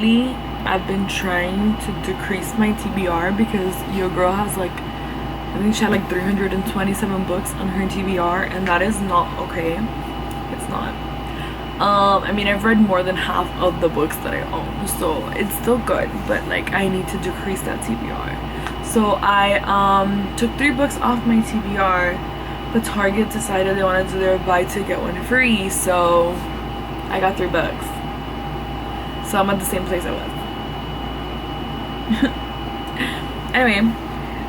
lately I've been trying to decrease my TBR because your girl has like, I think she had like 327 books on her TBR, and that is not okay. It's not. I mean, I've read more than half of the books that I own, so it's still good, but like I need to decrease that TBR. So I took 3 books off my TBR, but Target decided they wanted to do their buy 2 get 1 free, so I got 3 books. So I'm at the same place I was. Anyway,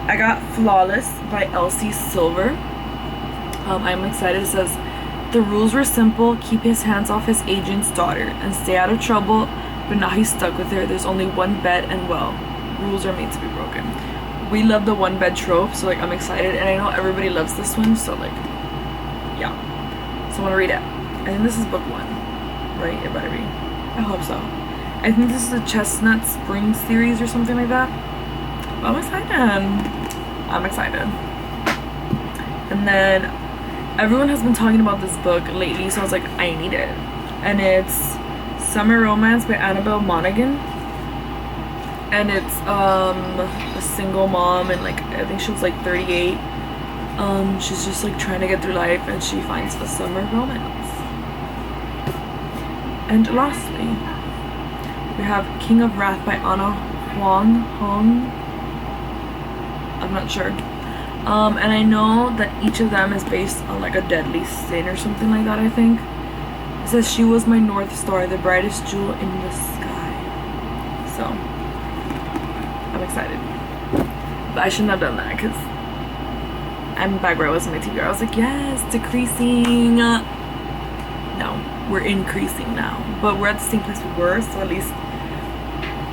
I got Flawless by Elsie Silver. I'm excited. It says, the rules were simple: keep his hands off his agent's daughter and stay out of trouble, but now he's stuck with her. There's only one bed, and well, rules are made to be broken. We love the one bed trope, so like I'm excited, and I know everybody loves this one, so like, yeah. So I want to read it. I think this is book 1, right? It better be. I hope so. I think this is the Chestnut Spring series or something like that. I'm excited. I'm excited. And then everyone has been talking about this book lately, so I was like, I need it. And it's Summer Romance by Annabelle Monaghan. And it's a single mom, and like I think she was like 38. She's just like trying to get through life, and she finds a summer romance. And lastly, we have King of Wrath by Anna Huang Hong. I'm not sure. And I know that each of them is based on like a deadly sin or something like that, I think. It says, she was my North Star, the brightest jewel in the sky. So, I'm excited. But I shouldn't have done that because I'm back where I was in my TBR. I was like, yes, decreasing. No, we're increasing now. But we're at the same place we were, so at least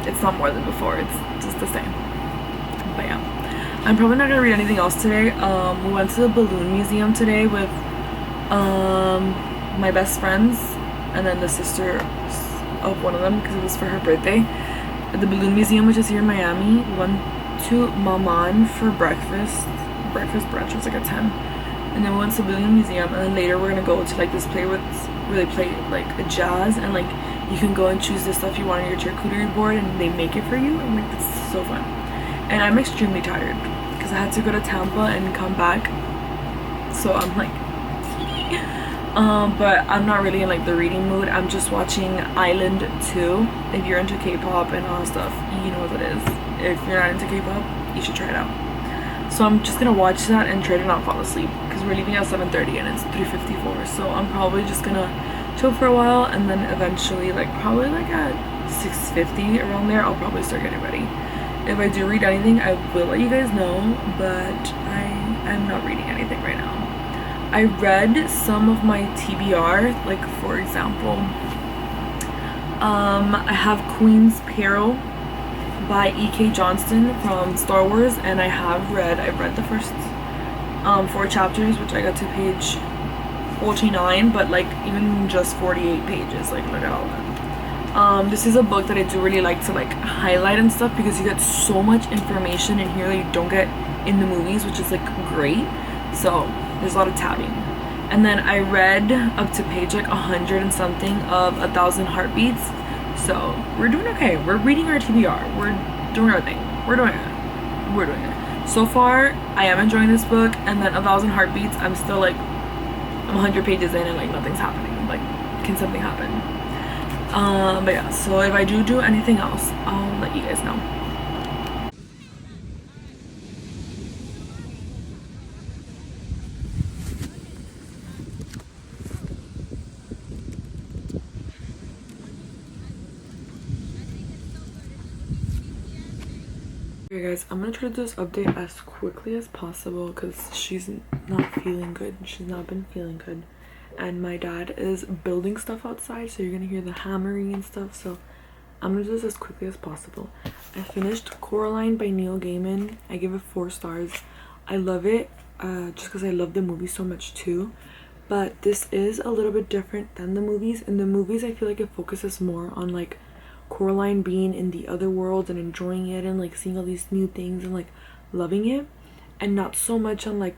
it's not more than before. It's just the same. But yeah. I'm probably not gonna read anything else today. We went to the balloon museum today with my best friends and then the sister of one of them because it was for her birthday. At the balloon museum, which is here in Miami, we went to Maman for breakfast. Breakfast brunch was like at 10. And then we went to the balloon museum, and then later we're gonna go to like this play where they play like a jazz, and like you can go and choose the stuff you want on your charcuterie board and they make it for you. And like it's so fun. And I'm extremely tired because I had to go to Tampa and come back, so I'm like but I'm not really in like the reading mood. I'm just watching Island 2. If you're into K-pop and all that stuff, you know what it is. If you're not into K-pop, you should try it out. So I'm just gonna watch that and try to not fall asleep because we're leaving at 7:30 and it's 3:54. So I'm probably just gonna chill for a while, and then eventually like probably like at 6:50 around there I'll probably start getting ready. If I do read anything, I will let you guys know, but I'm not reading anything right now. I read some of my TBR, like for example, I have Queen's Peril by E.K. Johnston from Star Wars, and I've read the first 4 chapters, which I got to page 49, but like even just 48 pages, like look at all that. This is a book that I do really like to like highlight and stuff because you get so much information in here that you don't get in the movies, which is like great. So there's a lot of tabbing. And then I read up to page like 100 and something of 1,000 Heartbeats. So we're doing okay. We're reading our TBR. We're doing our thing. We're doing it. So far, I am enjoying this book. And then 1,000 Heartbeats, I'm still like, I'm 100 pages in and like nothing's happening. Like, can something happen? But yeah, so if I do anything else, I'll let you guys know. Okay guys, I'm gonna try to do this update as quickly as possible because she's not feeling good. She's not been feeling good. And my dad is building stuff outside, so you're gonna hear the hammering and stuff. So I'm gonna do this as quickly as possible. I finished Coraline by Neil Gaiman. I give it 4 stars. I love it just because I love the movie so much too. But this is a little bit different than the movies. In the movies, I feel like it focuses more on like Coraline being in the other world and enjoying it and like seeing all these new things and like loving it, and not so much on like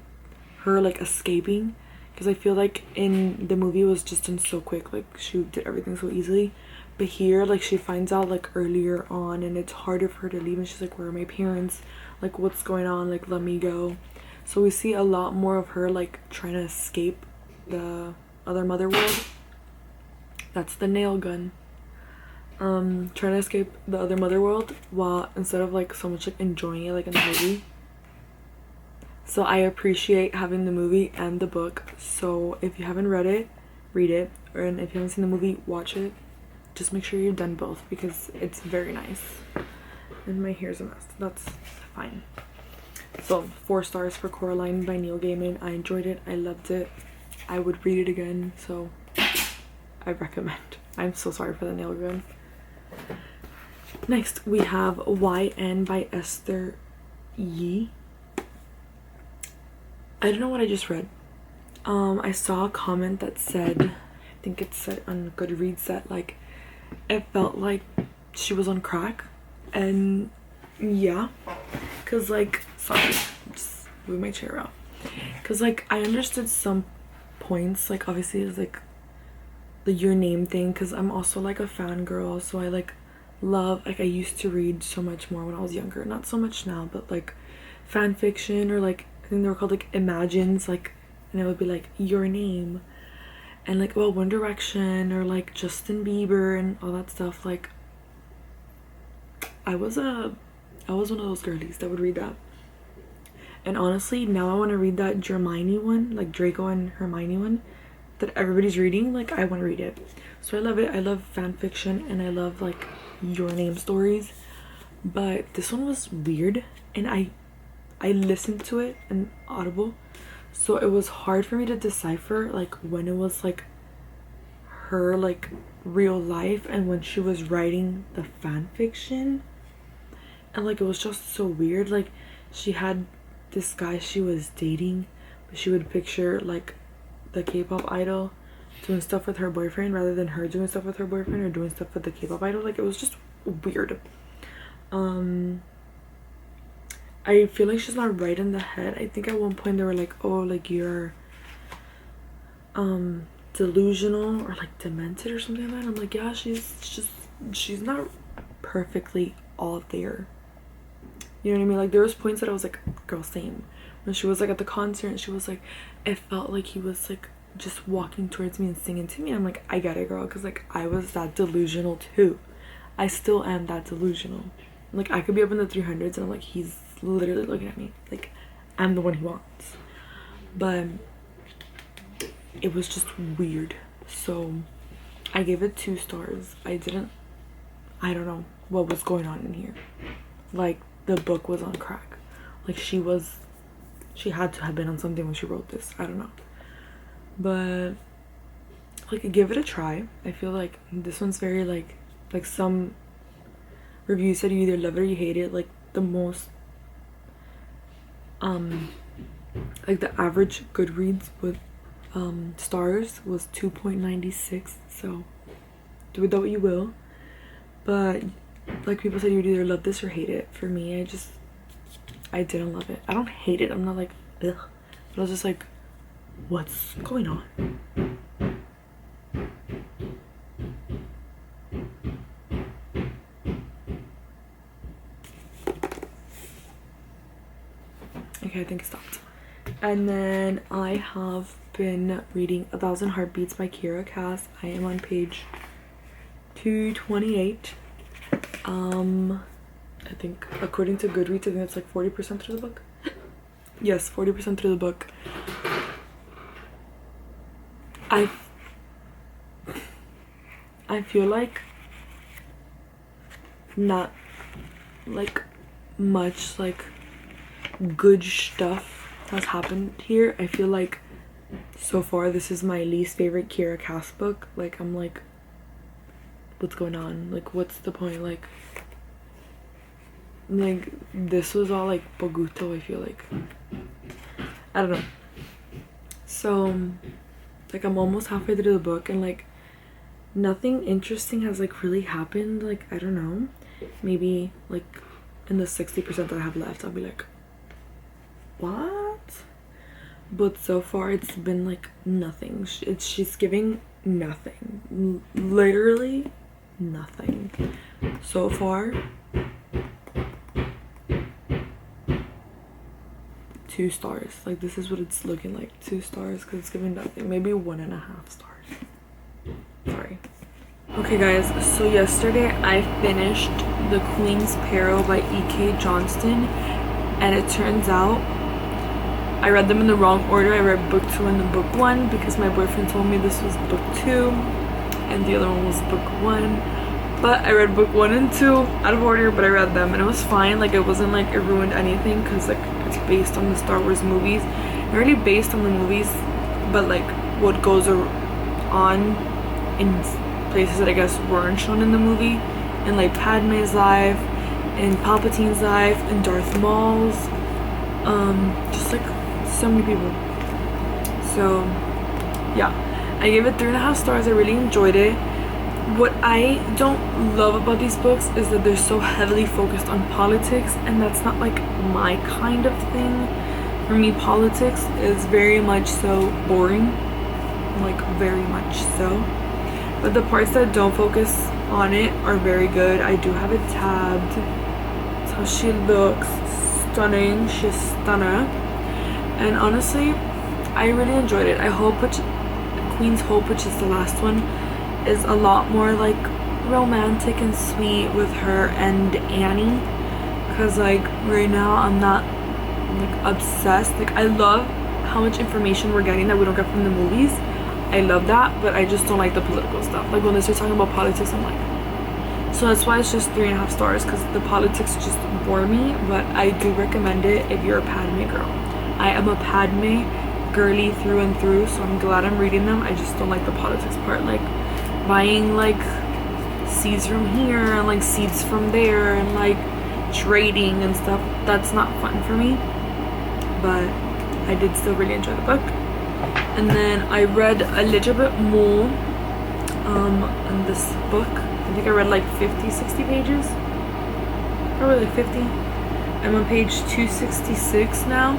her like escaping, because I feel like in the movie it was just done so quick, like she did everything so easily. But here, like, she finds out like earlier on, and it's harder for her to leave, and she's like, where are my parents, like, what's going on, like, let me go. So we see a lot more of her like trying to escape the other mother world. That's the nail gun. Trying to escape the other mother world, while instead of like so much like enjoying it like in the movie. So I appreciate having the movie and the book. So if you haven't read it, read it, and if you haven't seen the movie, watch it. Just make sure you've done both, because it's very nice. And my hair's a mess. That's fine. So 4 stars for Coraline by Neil Gaiman. I enjoyed it. I loved it. I would read it again, so I recommend. I'm so sorry for the nail gun. Next we have YN by Esther Yee. I don't know what I just read. I saw a comment that said, I think it said on Goodreads, that like it felt like she was on crack. And yeah, because like, sorry, just move my chair out, because like I understood some points, like obviously it's like the Your Name thing, because I'm also like a fangirl, so I like love, like I used to read so much more when I was younger, not so much now, but like fan fiction, or like I think they were called like Imagines, like, and it would be like Your Name, and like, well, One Direction, or like Justin Bieber and all that stuff. Like I was one of those girlies that would read that. And honestly, now I want to read that Hermione one, like Draco and Hermione one that everybody's reading. Like I want to read it. So I love it. I love fan fiction, and I love like Your Name stories. But this one was weird, and I listened to it in Audible, so it was hard for me to decipher like when it was like her like real life and when she was writing the fan fiction. And like it was just so weird. Like she had this guy she was dating, but she would picture like the K-pop idol doing stuff with her boyfriend rather than her doing stuff with her boyfriend, or doing stuff with the K-pop idol. Like it was just weird. I feel like she's not right in the head. I think at one point they were like, oh, like you're delusional or like demented or something like that. I'm like, yeah, she's not perfectly all there. You know what I mean? Like there was points that I was like, girl, same. When she was like at the concert and she was like, it felt like he was like just walking towards me and singing to me. I'm like, I get it, girl, because like I was that delusional too. I still am that delusional. Like I could be up in the 300s and I'm like, he's literally looking at me like I'm the one he wants. But it was just weird, so I gave it 2 stars. I don't know what was going on in here. Like the book was on crack. Like she had to have been on something when she wrote this. I don't know, but like give it a try. I feel like this one's very like some reviews said you either love it or you hate it. Like the most like the average Goodreads with stars was 2.96, so do with that what you will. But like people said, you'd either love this or hate it. For me, I didn't love it. I don't hate it, I'm not like ugh, but I was just like, what's going on? Okay, I think it stopped. And then I have been reading 1,000 Heartbeats by Kiera Cass. I am on page 228. I think according to Goodreads, I think it's like 40% through the book. Yes, 40% through the book. I feel like not like much like good stuff has happened here. I feel like so far this is my least favorite Kiera Cass book. Like I'm like, what's going on? Like what's the point? Like this was all like Boguto, I feel like. I don't know. So like I'm almost halfway through the book and like nothing interesting has like really happened. Like I don't know, maybe like in the 60% that I have left I'll be like, what? But so far it's been like nothing. She's giving nothing, literally nothing. So far, 2 stars. Like, this is what it's looking like. 2 stars, because it's giving nothing. Maybe 1.5 stars. Sorry. Okay guys, so yesterday I finished The Queen's Peril by E.K. Johnston, and it turns out I read them in the wrong order. I read book 2 and then book 1 because my boyfriend told me this was book 2 and the other one was book 1. But I read book 1 and 2 out of order, but I read them and it was fine. Like, it wasn't like it ruined anything because like it's based on the Star Wars movies. Not really based on the movies, but like what goes on in places that I guess weren't shown in the movie, and like Padme's life, and Palpatine's life, and Darth Maul's, just like so many people. So yeah, I gave it 3.5 stars. I really enjoyed it. What I don't love about these books is that they're so heavily focused on politics, and that's not like my kind of thing. For me, politics is very much so boring, like very much so. But the parts that don't focus on it are very good. I do have it tabbed. That's how she looks. Stunning. She's stunner. And honestly, I really enjoyed it. I hope Queen's Hope, which is the last one, is a lot more like romantic and sweet with her and Annie. Because like right now I'm not like obsessed. Like, I love how much information we're getting that we don't get from the movies. I love that, but I just don't like the political stuff. Like, when they start talking about politics, I'm like, so that's why it's just 3.5 stars, because the politics just bore me. But I do recommend it if you're a Padme girl. I am a Padme girly through and through, so I'm glad I'm reading them. I just don't like the politics part, like buying like seeds from here and like seeds from there and like trading and stuff. That's not fun for me, but I did still really enjoy the book. And then I read a little bit more in this book. I think I read like 50-60 pages, probably like 50. I'm on page 266 now.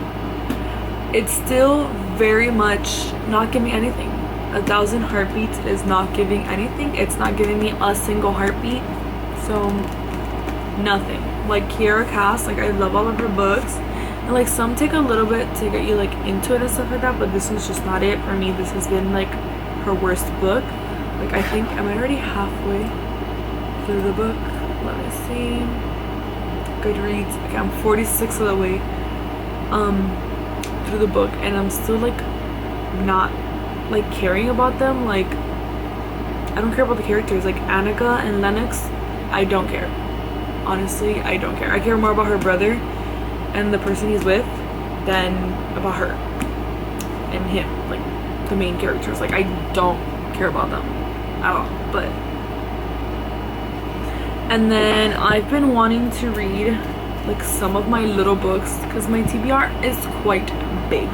It's still very much not giving anything. 1,000 Heartbeats is not giving anything. It's not giving me a single heartbeat, so nothing. Like Kiera Cass, like I love all of her books, and like some take a little bit to get you like into it and stuff like that, but this one's just not it for me. This has been like her worst book. Like, I think I'm already halfway through the book. Let me see. Goodreads. Okay, I'm 46 of the way through the book, and I'm still like not like caring about them. Like, I don't care about the characters. Like Annika and Lennox, I don't care. Honestly, I don't care. I care more about her brother and the person he's with than about her and him, like the main characters. Like, I don't care about them at all. But and then I've been wanting to read like some of my little books because my TBR is quite big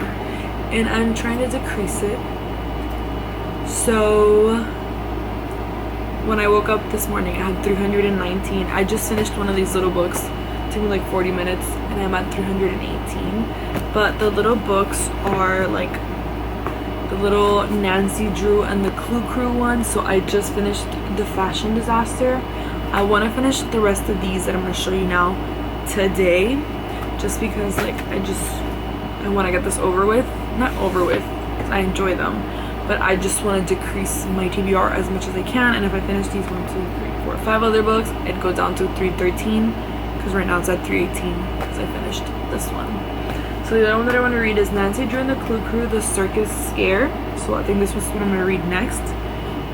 and I'm trying to decrease it. So when I woke up this morning, I had 319. I just finished one of these little books. It took me like 40 minutes and I'm at 318. But the little books are like the little Nancy Drew and the Clue Crew one. So I just finished The Fashion Disaster. I want to finish the rest of these that I'm going to show you now today, just because like I want to get this over with. Not over with, because I enjoy them, but I just want to decrease my TBR as much as I can. And if I finish these 1, 2, 3, 4, 5 other books, it'd go down to 313, because right now it's at 318 because I finished this one. So the other one that I want to read is Nancy Drew and the Clue Crew, The Circus Scare. So I think this was what I'm going to read next.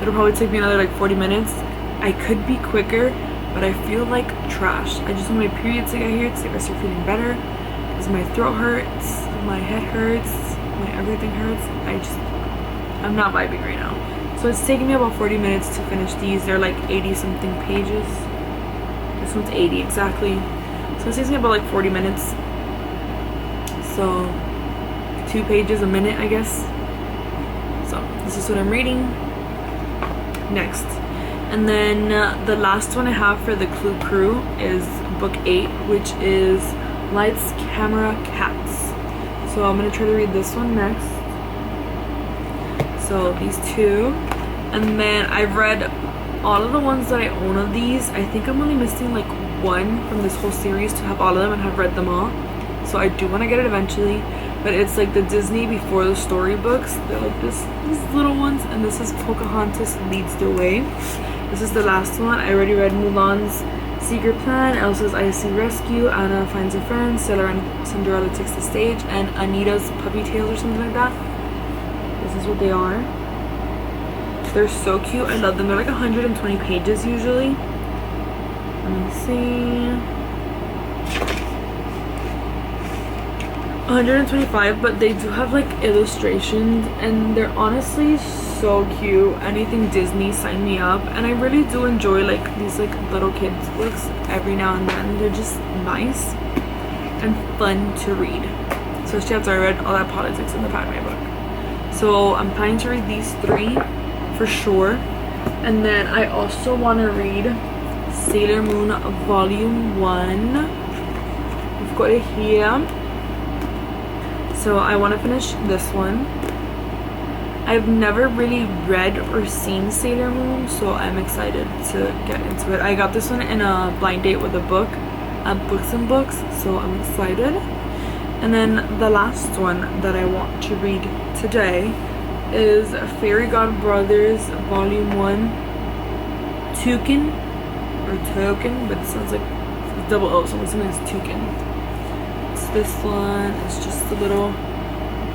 It'll probably take me another like 40 minutes. I could be quicker, but I feel like trash. I just want my period to get here to see if I start feeling better, because my throat hurts, my head hurts, my everything hurts. I'm not vibing right now. So it's taking me about 40 minutes to finish these. They're like 80 something pages. This one's 80 exactly. So it takes me about like 40 minutes. So 2 pages a minute, I guess. So this is what I'm reading next. And then the last one I have for the Clue Crew is book 8, which is Lights, Camera, Cats. So I'm going to try to read this one next. So these 2. And then I've read all of the ones that I own of these, I think I'm only missing like one from this whole series to have all of them and have read them all. So I do want to get it eventually, but it's like the Disney Before the Story books. They're like these little ones, and this is Pocahontas Leads the Way. This is the last one. I already read Mulan's Secret Plan, Elsa's Icy Rescue, Anna Finds a Friend, Stella and Cinderella Takes the Stage, and Anita's Puppy Tales or something like that. This is what they are. They're so cute. I love them. They're like 120 pages usually. Let me see. 125, but they do have like illustrations and they're honestly so cute. Anything Disney, sign me up. And I really do enjoy like these like little kids books every now and then. They're just nice and fun to read, especially after I read all that politics in the Padme book. So I'm planning to read these 3 for sure. And then I also want to read Sailor Moon Volume 1. We've got it here. So I want to finish this one. I've never really read or seen Sailor Moon, so I'm excited to get into it. I got this one in a blind date with a book at Books and Books, so I'm excited. And then the last one that I want to read today is Fairy God Brothers Volume 1 Toucan, or Token, but it sounds like double O, so I'm assuming it's Toucan. This one is just a little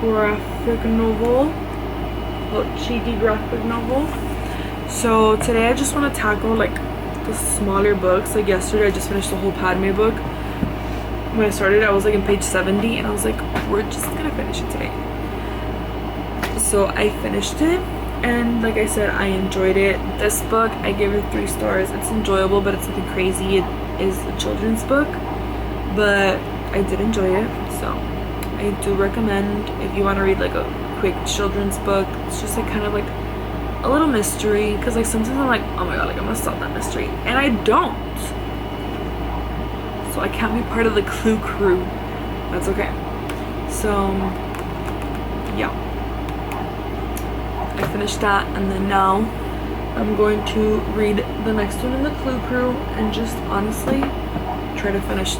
graphic novel, a little cheeky graphic novel. So today I just want to tackle like the smaller books. Like yesterday I just finished the whole Padme book. When I started I was like in page 70 and I was like, we're just gonna finish it today. So I finished it and like I said, I enjoyed it. This book, I gave it 3 stars. It's enjoyable, but it's nothing crazy. It is a children's book, but I did enjoy it, so I do recommend if you want to read like a quick children's book. It's just like kind of like a little mystery, because like sometimes I'm like, oh my god, like I'm gonna solve that mystery, and I don't, so I can't be part of the Clue crew. That's okay. So yeah, I finished that, and then now I'm going to read the next one in the Clue crew and just honestly try to finish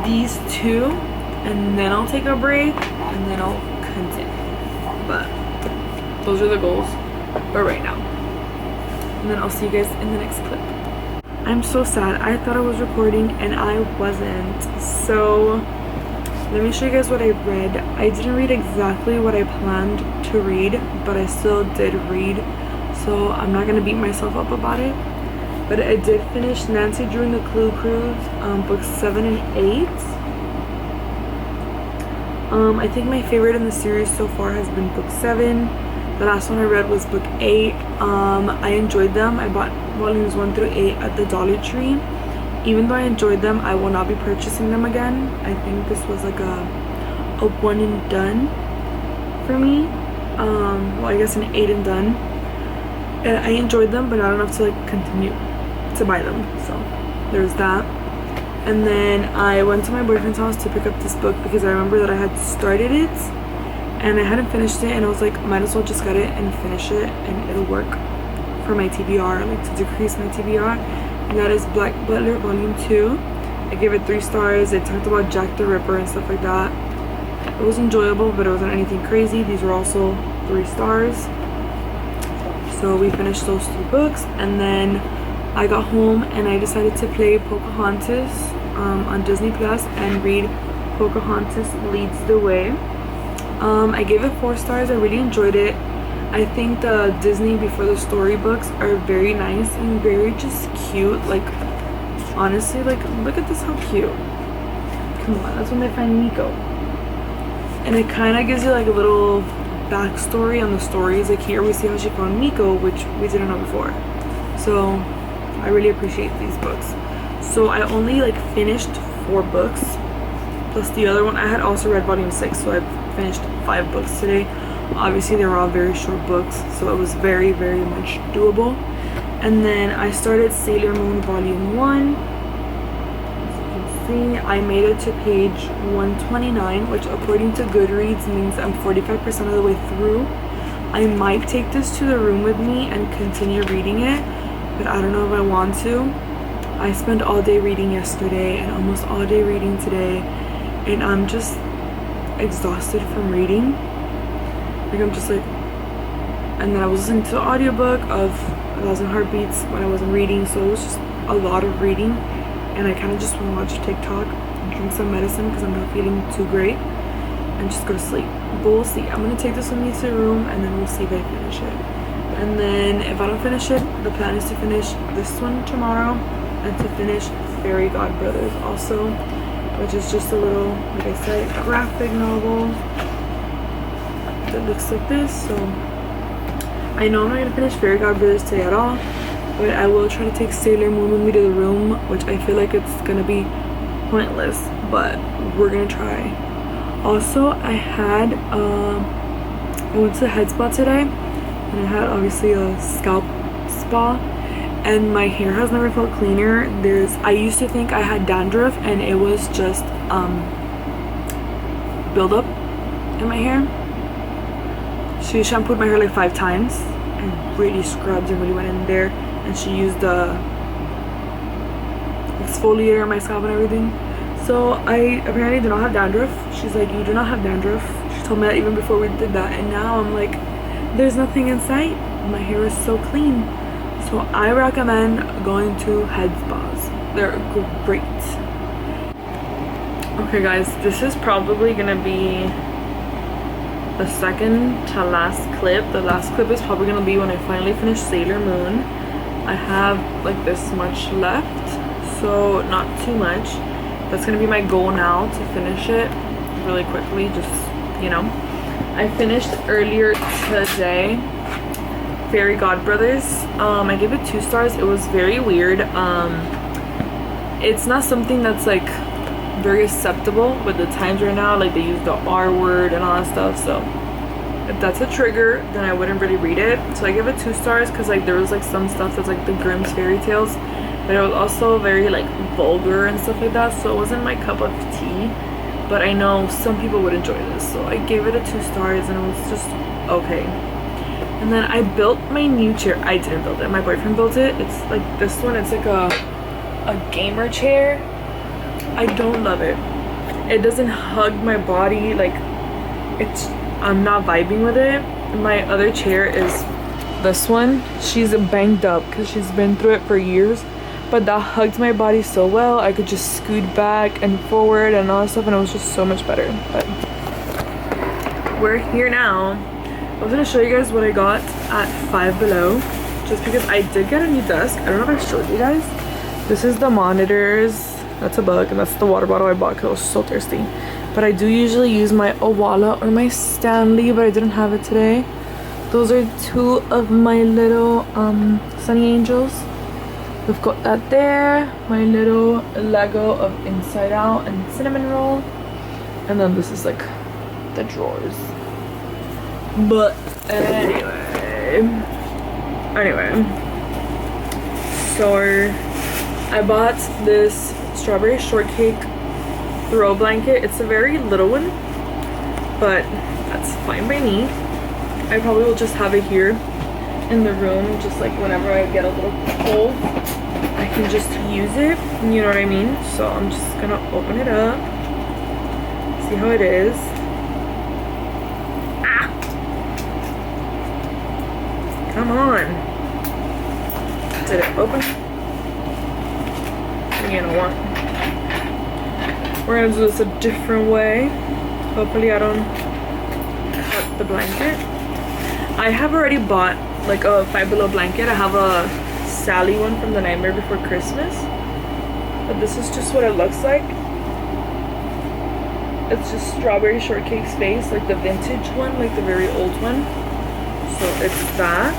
these 2, and then I'll take a break and then I'll continue. But those are the goals for right now, and then I'll see you guys in the next clip. I'm so sad. I thought I was recording and I wasn't. So let me show you guys what I read. I didn't read exactly what I planned to read, but I still did read, so I'm not gonna beat myself up about it. But I did finish Nancy Drew and the Clue Crew, books 7 and 8. I think my favorite in the series so far has been book 7. The last one I read was book 8. I enjoyed them. I bought volumes 1 through 8 at the Dollar Tree. Even though I enjoyed them, I will not be purchasing them again. I think this was like a one and done for me. Well, I guess an 8 and done. And I enjoyed them, but not enough to like continue to buy them. So there's that. And then I went to my boyfriend's house to pick up this book because I remember that I had started it and I hadn't finished it, and I was like, might as well just get it and finish it, and it'll work for my TBR, like to decrease my TBR. And that is Black Butler Volume 2. I gave it 3 stars. It talked about Jack the Ripper and stuff like that. It was enjoyable, but it wasn't anything crazy. These were also 3 stars. So we finished those 2 books, and then I got home and I decided to play Pocahontas on Disney Plus and read Pocahontas Leads the Way. I gave it 4 stars. I really enjoyed it. I think the Disney Before the Story books are very nice and very just cute. Like, honestly, like, look at this, how cute. Come on, that's when they find Nico. And it kind of gives you like a little backstory on the stories. Like here we see how she found Nico, which we didn't know before. So I really appreciate these books. So I only like finished 4 books plus the other one. I had also read volume 6, so I finished 5 books today. Obviously they were all very short books, so it was very, very much doable. And then I started Sailor Moon Volume 1. As you can see, I made it to page 129, which according to Goodreads means I'm 45% of the way through. I might take this to the room with me and continue reading it, but I don't know if I want to. I spent all day reading yesterday and almost all day reading today, and I'm just exhausted from reading. Like I'm just like, and then I was listening to the audiobook of 1,000 Heartbeats when I wasn't reading, so it was just a lot of reading, and I kind of just want to watch TikTok, drink some medicine because I'm not feeling too great, and just go to sleep. But we'll see. I'm gonna take this with me to the room, and then we'll see if I finish it. And then if I don't finish it, the plan is to finish this one tomorrow and to finish Fairy Godbrothers also, which is just a little, like I said, graphic novel that looks like this. So I know I'm not gonna finish Fairy Godbrothers today at all, but I will try to take Sailor Moon with me to the room, which I feel like it's gonna be pointless, but we're gonna try. Also, I went to the head spa today, and I had obviously a scalp spa, and my hair has never felt cleaner. I used to think I had dandruff, and it was just buildup in my hair. She shampooed my hair like 5 times and really scrubbed and really went in there, and she used the exfoliator on my scalp and everything. So I apparently do not have dandruff. She's like, you do not have dandruff. She told me that even before we did that, and now I'm like, there's nothing in sight. My hair is so clean. So I recommend going to head spas. They're great. Okay guys, this is probably gonna be the second to last clip. The last clip is probably gonna be when I finally finish Sailor Moon. I have like this much left, so not too much. That's gonna be my goal now, to finish it really quickly, just, you know. I finished earlier today Fairy Godbrothers. I gave it 2 stars. It was very weird. It's not something that's like very acceptable with the times right now, like they use the R word and all that stuff, so if that's a trigger, then I wouldn't really read it. So I give it 2 stars because like there was like some stuff that's like the Grimm's fairy tales, but it was also very like vulgar and stuff like that, so it wasn't my cup of tea. But I know some people would enjoy this, so I gave it a 2 stars, and it was just okay. And then I built my new chair. I didn't build it, my boyfriend built it. It's like this one. It's like a gamer chair. I don't love it. It doesn't hug my body, like I'm not vibing with it. My other chair is this one. She's banged up because she's been through it for years, but that hugged my body so well. I could just scoot back and forward and all that stuff, and it was just so much better. But we're here now. I was gonna show you guys what I got at Five Below, just because I did get a new desk. I don't know if I showed you guys. This is the monitors. That's a bug, and that's the water bottle I bought because I was so thirsty. But I do usually use my Owala or my Stanley, but I didn't have it today. Those are 2 of my little Sunny Angels. We've got that there. My little Lego of Inside Out and Cinnamon Roll. And then this is like the drawers. But anyway, so I bought this strawberry shortcake throw blanket. It's a very little one, but that's fine by me. I probably will just have it here in the room, just like whenever I get a little cold, I can just use it, you know what I mean? So I'm just gonna open it up, see how it is. Come on. Did it open? You know what? We're gonna do this a different way. Hopefully I don't cut the blanket. I have already bought like a Five Below blanket. I have a Sally one from the Nightmare Before Christmas. But this is just what it looks like. It's just strawberry shortcake space, like the vintage one, like the very old one. So it's that.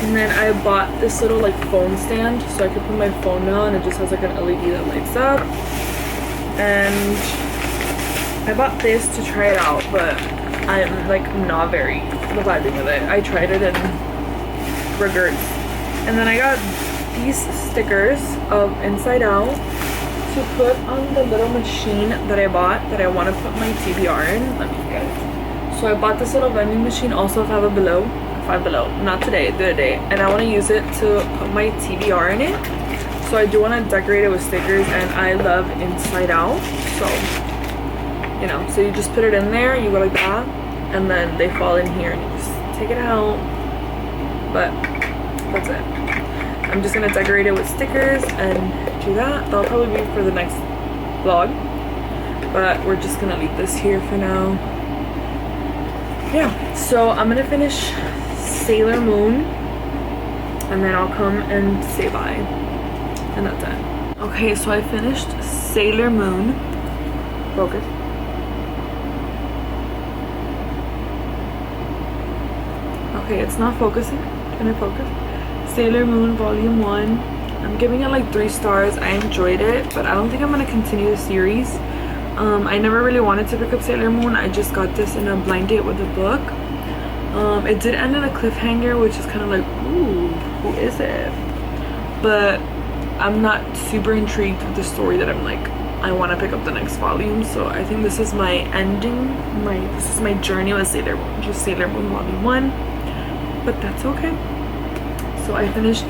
And then I bought this little like phone stand so I could put my phone down. It just has like an LED that lights up. And I bought this to try it out, but I'm like not very vibing with it. I tried it and regrets. And then I got these stickers of Inside Out to put on the little machine that I bought that I want to put my TBR in. Let me get it. So I bought this little vending machine also at Five Below. Five Below. Not today, the other day. And I want to use it to put my TBR in it. So I do want to decorate it with stickers, and I love Inside Out. So, you know, so you just put it in there, you go like that, and then they fall in here and you just take it out. But that's it. I'm just gonna decorate it with stickers and do that. That'll probably be for the next vlog, but we're just gonna leave this here for now. Yeah, so I'm gonna finish Sailor Moon and then I'll come and say bye, and that's it. Okay, so I finished Sailor Moon. Focus. Okay, it's not focusing. Can I focus? Sailor Moon Volume 1. I'm giving it like 3 stars. I enjoyed it, but I don't think I'm gonna continue the series. I never really wanted to pick up Sailor Moon. I just got this in a blind date with a book. It did end in a cliffhanger, which is kind of like, ooh, who is it? But I'm not super intrigued with the story that I'm like, I want to pick up the next volume. So I think this is my ending. This is my journey with Sailor Moon. Just Sailor Moon Volume 1. But that's okay. So I finished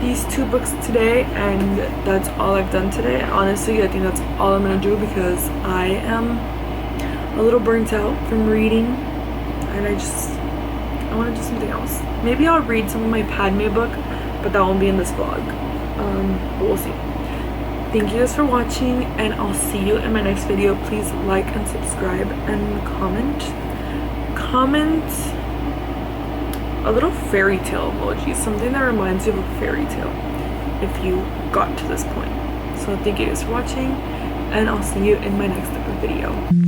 these 2 books today, and that's all I've done today. Honestly, I think that's all I'm gonna do because I am a little burnt out from reading, and I want to do something else. Maybe I'll read some of my Padme book, but that won't be in this vlog. But we'll see. Thank you guys for watching, and I'll see you in my next video. Please like and subscribe and comment a little fairy tale emoji, something that reminds you of a fairy tale if you got to this point. So thank you guys for watching, and I'll see you in my next video.